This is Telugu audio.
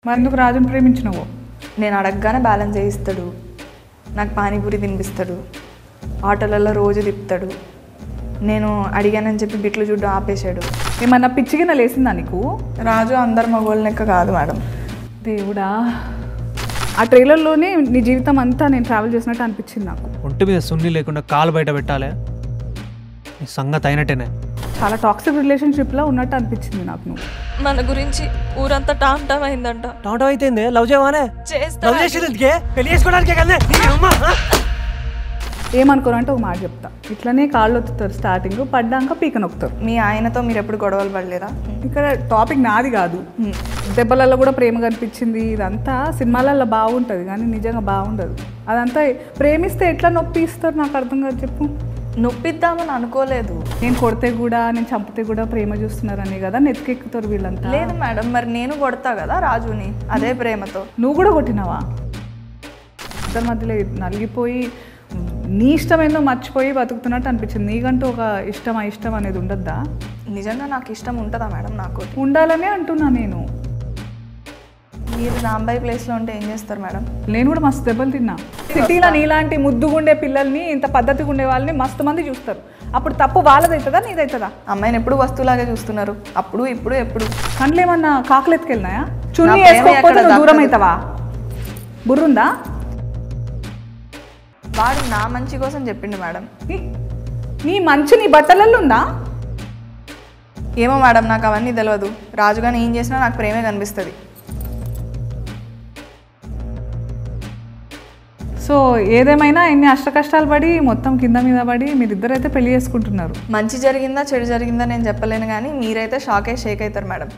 మరి ఎందుకు రాజుని ప్రేమించినవో? నేను అడగగానే బ్యాలెన్స్ చేయిస్తాడు, నాకు పానీపూరి తినిపిస్తాడు, ఆటోలలో రోజు తిప్పుతాడు. నేను అడిగానని చెప్పి బిట్లు చూడ్డం ఆపేశాడు. ఏమన్నా పిచ్చిగిన లేసిందా నీకు? రాజు అందరు మగోళ్ళ లెక్క కాదు మేడం. దేవుడా, ఆ ట్రైలర్లోనే నీ జీవితం అంతా నేను ట్రావెల్ చేసినట్టు అనిపించింది నాకు. ఒంటి మీద సున్ని లేకుండా కాలు బయట పెట్టాలి, నీ సంగతి అయినట్టేనే. చాలా టాక్సిక్ రిలేషన్షిప్లో ఉన్నట్టు అనిపించింది నాకు. నువ్వు మన గురించి ఊరంతా టామ్ టామ్ అయిందంట. టాటో అయితే లవ్ చేయవానే? పెళ్లి చేసుకోవడానికే కదా. ఏమనుకోరంటే ఒక మాట చెప్తా, ఇట్లనే కాళ్ళు ఒత్తుతారు, స్టార్టింగ్ పడ్డాక పీక నొక్కుతారు. మీ ఆయనతో మీరు ఎప్పుడు గొడవలు పడలేదా? ఇక్కడ టాపిక్ నాది కాదు. దెబ్బలలో కూడా ప్రేమ కనిపించింది. ఇదంతా సినిమాలలో బాగుంటుంది కానీ నిజంగా బాగుండదు. అదంతా ప్రేమిస్తే ఎట్లా నొప్పి ఇస్తారు నాకు అర్థం కాదు. చెప్పు. నొప్పిద్దామని అనుకోలేదు. నేను కొడితే కూడా నేను చంపితే కూడా ప్రేమ చూస్తున్నారని కదా నెత్తికెక్కుతారు వీళ్ళంతా. లేదు మేడం, మరి నేను కొడతా కదా రాజుని అదే ప్రేమతో. నువ్వు కూడా కొట్టినావా? ఇద్దరి మధ్యలో నలిగిపోయి నీ ఇష్టమేందో మర్చిపోయి బతుకుతున్నట్టు అనిపించింది. నీకంటూ ఒక ఇష్టం ఇష్టం అనేది ఉండద్దా? నిజంగా నాకు ఇష్టం ఉంటుందా మేడం? నాకు ఉండాలనే అంటున్నా నేను. మీరు రాంబాయి ప్లేస్లో ఉంటే ఏం చేస్తారు మేడం? నేను కూడా మస్తు దెబ్బలు తిన్నా. సిటీలో నీలాంటి ముద్దుగుండే పిల్లల్ని, ఇంత పద్ధతిగా ఉండే వాళ్ళని మస్తు మంది చూస్తారు. అప్పుడు తప్పు వాళ్ళదవుతుందా నీదవుతుందా? అమ్మాయిని ఎప్పుడు వస్తువులాగే చూస్తున్నారు, అప్పుడు ఇప్పుడు ఎప్పుడు. కండ్లు ఏమన్నా కాకులు ఎత్తుకెళ్ళినాయా? చున్నీ వేసుకోకపోతే నువ్వు దూరం అవుతావా? బుర్రుందా? వాడు నా మంచి కోసం చెప్పిండు మేడం. నీ మంచి నీ బట్టలలో ఉందా? ఏమో మేడం, నాకు అవన్నీ తెలియదు. రాజుగాని ఏం చేసినా నాకు ప్రేమే కనిపిస్తుంది. సో ఏదేమైనా ఎన్ని అష్ట కష్టాలు పడి మొత్తం కింద మీద పడి మీరిద్దరైతే పెళ్లి చేసుకుంటున్నారు. మంచి జరిగిందా చెడు జరిగిందా నేను చెప్పలేను కానీ మీరైతే షేక్ అవుతారు మేడం.